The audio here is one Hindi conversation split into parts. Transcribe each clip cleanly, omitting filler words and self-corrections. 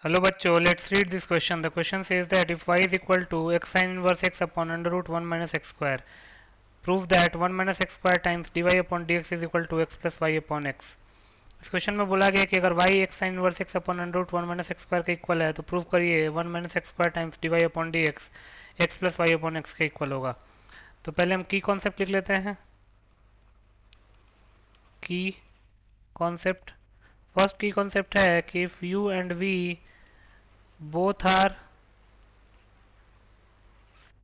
Hello bachcho, let's read this question. The question says that if y is equal to x sin inverse x upon under root 1 minus x square, prove that 1 minus x square times dy upon dx is equal to x plus y upon x. इस क्वेश्चन में बोला गया कि अगर y x sin inverse x upon under root 1 minus x square का इक्वल है तो प्रूव करिए 1 minus x square times d y upon d x x plus y upon x का इक्वल होगा। तो पहले हम की कॉन्सेप्ट लिख लेते हैं। की कॉन्सेप्ट, फर्स्ट की कॉन्सेप्ट है कि if u and v both are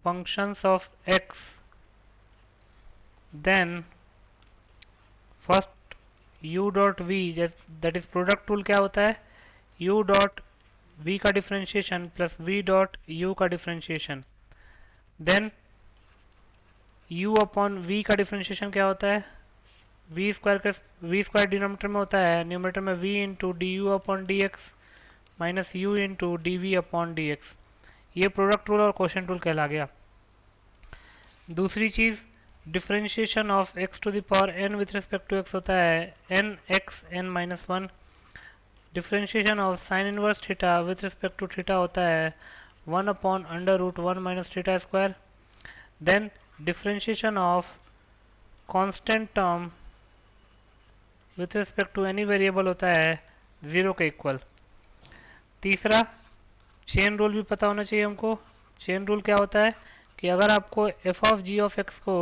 functions of x, then first u dot v, that is product rule क्या होता है, u डॉट v का differentiation plus v dot u का differentiation, then u upon v का डिफ्रेंशिएशन क्या होता है, v स्क्वायर डिनोमिनेटर में होता है, न्यूमरेटर में v into d u upon d x minus u into d v upon d x. ये प्रोडक्ट रूल और क्वेश्चन रूल कहला गया। दूसरी चीज, differentiation of x to the power n with respect to x होता है n x n minus one. Differentiation of sine inverse theta with respect to theta होता है 1 upon under root 1 minus theta square. Then differentiation of constant term with respect to any variable होता है 0 के इक्वल। तीसरा, चेन रूल भी पता होना चाहिए हमको। चेन रूल क्या होता है कि अगर आपको f of g of x को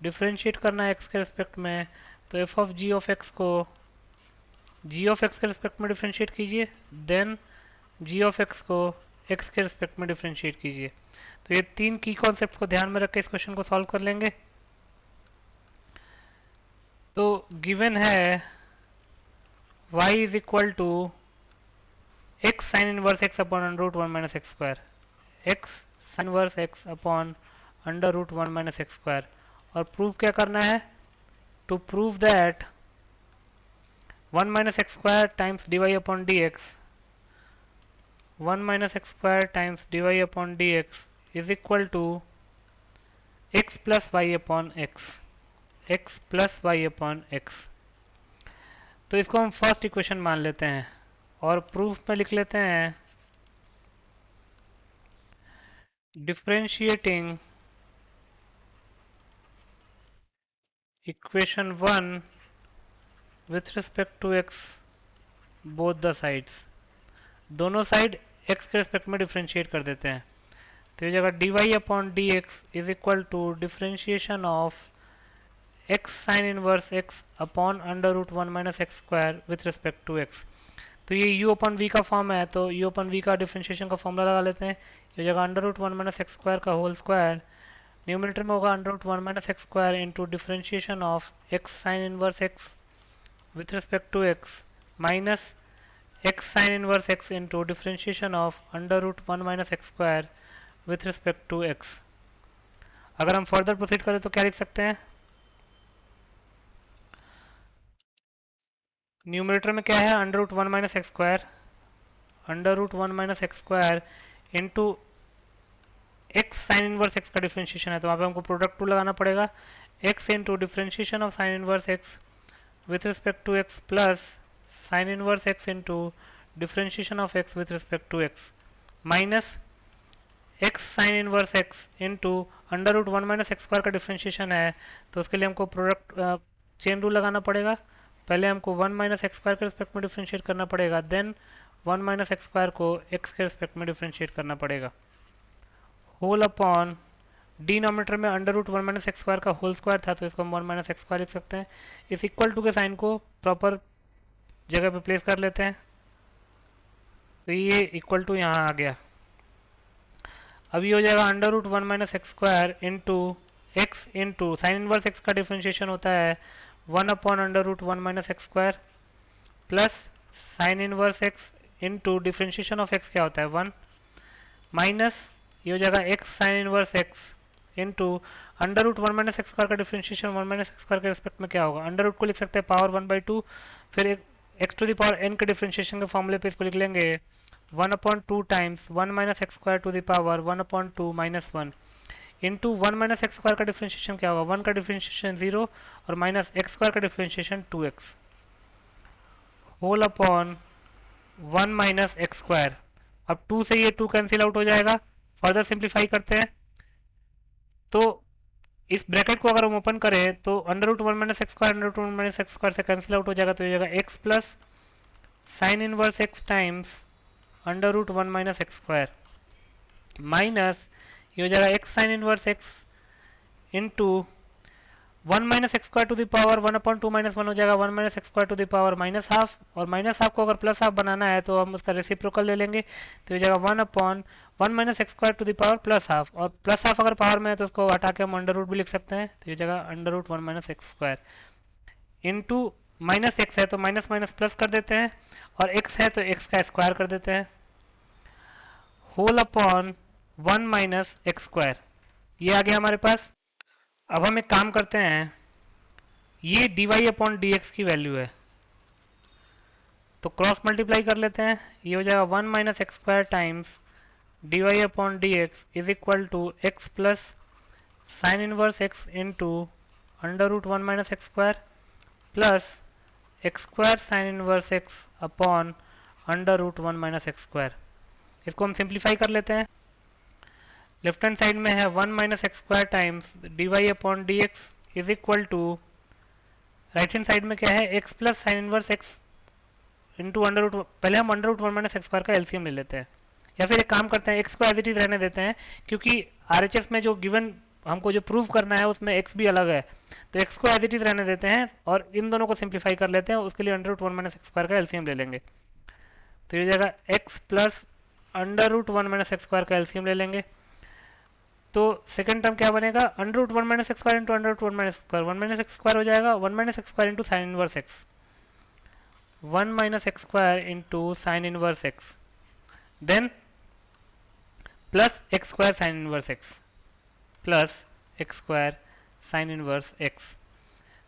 डिफ्रेंशिएट करना है एक्स के रिस्पेक्ट में, तो f of g of x को जी ऑफ एक्स के रिस्पेक्ट में डिफ्रेंशिएट कीजिए, देन जी ऑफ एक्स को एक्स के रिस्पेक्ट में डिफ्रेंशिएट कीजिए। तो ये तीन की कॉन्सेप्ट को ध्यान में रख के इस क्वेश्चन को सॉल्व कर लेंगे। तो गिवन है y is equal to x sine inverse x upon under root 1 minus x square, x sine inverse x upon under root 1 minus x square. और प्रूव क्या करना है, to prove that 1 minus x square times d y upon d x 1 minus x square times d y upon d x is equal to x plus y upon x, x plus y upon x. तो इसको हम फर्स्ट इक्वेशन मान लेते हैं और प्रूफ में लिख लेते हैं differentiating equation 1 with respect to x both the sides. दोनों साइड एक्स के रिस्पेक्ट में डिफरेंशिएट कर देते हैं। तो ये जगह d y upon d x is equal to differentiation of x sine inverse x upon under root 1 minus x square with respect to x. तो ये u अपन v का फॉर्म है, तो u अपन v का डिफरेंशिएशन का फॉर्मूला लगा लेते हैं। ये जगह under root 1 minus x square का होल स्क्वायर न्यूमरेटर में होगा under root 1 minus x square into differentiation of x sine inverse x with respect to x minus x sine inverse x into differentiation of under root 1 minus x square with respect to x. अगर हम फर्दर प्रोसीड करें तो क्या लिख सकते हैं, न्यूमरेटर में क्या है under root 1 minus x square, under root 1 minus x square into x sine inverse x का डिफरेंशिएशन है, तो वहाँ पे हमको प्रोडक्ट टू लगाना पड़ेगा, x into differentiation of sine inverse x with respect to x plus sine inverse x into differentiation of x with respect to x minus x sine inverse x into under root 1 minus x square का डिफरेंशिएशन है, तो उसके लिए हमको प्रोडक्ट चेन रूल लगाना पड़ेगा। पहले हमको 1 माइनस एक्स स्क्वायर के रिस्पेक्ट में डिफरेंशिएट करना पड़ेगा, देन 1 माइनस एक्स स्क्वायर को एक्स के रिस्पेक्ट में डिफरेंशिएट करना पड़ेगा। होल अपॉन डिनोमिनेटर में under root 1 minus x square का होल स्क्वायर था, तो इसको हम 1 माइनस एक्स स्क्वायर लिख सकते हैं। इस इक्वल टू के साइन को प्रॉपर जगह पे प्लेस कर लेते हैं, तो ये इक्वल टू यहाँ आ गया। अब ये हो जाएगा under root 1 minus x square into x into sine inverse x का डिफरेंशिएशन होता है 1 upon under root 1 minus x square plus sine inverse x into differentiation of x क्या होता है 1 माइनस ये हो जाएगा x sine inverse x into under root 1 minus x square का डिफरेंशिएशन 1 माइनस एक्स स्क्वायर के रिस्पेक्ट में क्या होगा, अंडर रूट को लिख सकते हैं पावर 1/2, फिर x to the power n के डिफरेंशिएशन के फॉर्मूले पे इसको लिख लेंगे 1 upon 2 times 1 minus x square to the power 1 upon 2 minus 1 into 1 minus x square का डिफरेंशिएशन क्या होगा, 1 का डिफरेंशिएशन 0 और माइनस एक्स स्क्वायर का differentiation 2x whole upon 1 minus x square. अब 2 से ये 2 कैंसिल आउट हो जाएगा। फर्दर सिंप्लीफाई करते हैं तो इस ब्रैकेट को अगर हम ओपन करें तो under root one minus x square under root one minus x square से कैंसिल आउट हो जाएगा, तो ये जाएगा x plus sine inverse x times under root one minus x square minus ये हो जाएगा x sine inverse x into one minus x square to the power one upon two minus one हो जाएगा, one minus x square to the power minus half, और माइनस हाफ को अगर प्लस हाफ बनाना है तो हम उसका रेसिप्रोकल ले लेंगे, तो ये जाएगा one upon one minus x square to the power plus half, और प्लस हाफ अगर पावर में है तो उसको हटा के हम अंडर रूट भी लिख सकते हैं, तो ये जाएगा under root one minus x square into minus x है तो माइनस माइनस प्लस कर देते हैं, और एक्स है तो एक्स का स्क्वायर कर देते हैं, whole upon one minus x square. ये आ गया हमारे पास। अब हम एक काम करते हैं, ये d y upon d x की वैल्यू है तो क्रॉस मल्टीप्लाई कर लेते हैं, ये हो जाएगा one minus x square times d y upon d x is equal to x plus sine inverse x into under root one minus x square plus x square sine inverse x upon under root one minus x square. इसको हम सिंप्लीफाई कर लेते हैं। लेफ्ट हैंड साइड में है one minus x square times d y upon d x is equal to, right hand side में क्या है, x plus sine inverse x into under root, पहले हम under root one minus x square का एलसीएम ले लेते हैं, या फिर एक काम करते हैं एक्स को एज इट इज रहने देते हैं, क्योंकि आरएचएस में जो गिवन हमको जो प्रूव करना है उसमें एक्स भी अलग है, तो एक्स को एज इट इज रहने देते हैं और इन दोनों को सिंप्लीफाई कर लेते हैं, उसके लिए under root one minus x square का एलसीएम ले लेंगे, तो ये जाएगा x plus under root one minus x square का एलसीएम ले लेंगे, तो सेकंड टर्म क्या बनेगा, under root one minus x square into under root one minus square, one minus x square हो जाएगा, one minus x square into sine inverse x, one minus x square into sine inverse x, then plus x square sine inverse x plus x square sine inverse x,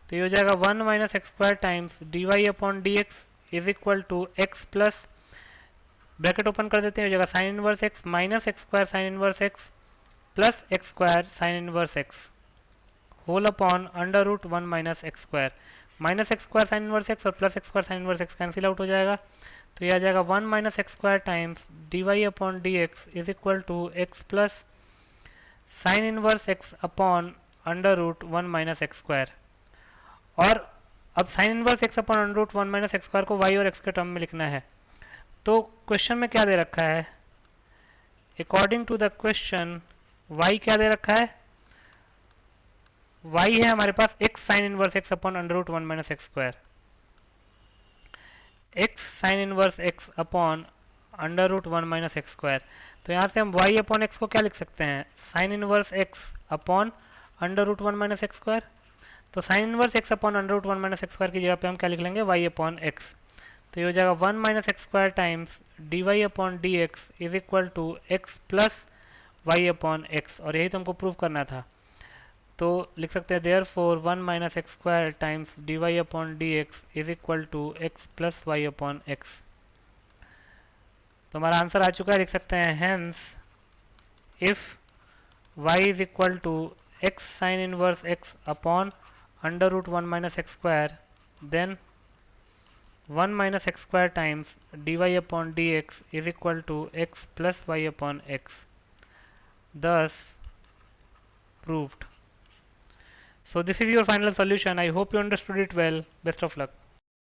तो ये हो जाएगा one minus x square times d y upon d x is equal to x plus, bracket open कर देते हैं, हो जाएगा sine inverse x minus x square sine inverse x plus x square sine inverse x whole upon under root one minus x square, minus x square sine inverse x और plus x square sine inverse x cancel out हो जाएगा, तो ये आ जाएगा one minus x square times d y upon d x is equal to x plus sine inverse x upon under root one minus x square, और अब sine inverse x upon under root one minus x square को वाई और एक्स के टर्म में लिखना है, तो क्वेश्चन में क्या दे रखा है, according to the question Y क्या दे रखा है, वाई है हमारे पास X sine inverse x upon under root one minus x square, X sine inverse x upon under root one minus x square, तो यहाँ से हम वाई अपॉन एक्स को क्या लिख सकते हैं, sine inverse x upon under root one minus x square, तो sine inverse x upon under root one minus x square की जगह पे हम क्या लिख लेंगे, वाई अपॉन एक्स, तो ये हो जाएगा one minus x square times d y upon d x is equal to x plus y upon x, और यही तो हमको प्रूव करना था, तो लिख सकते हैं therefore one minus x square times d y upon d x is equal to x plus y upon x, तो हमारा आंसर आ चुका है, लिख सकते हैं hence if y is equal to x sine inverse x upon under root one minus x square, then one minus x square times d y upon d x is equal to x plus y upon x, thus proved. So this is your final solution. I hope you understood it well. Best of luck.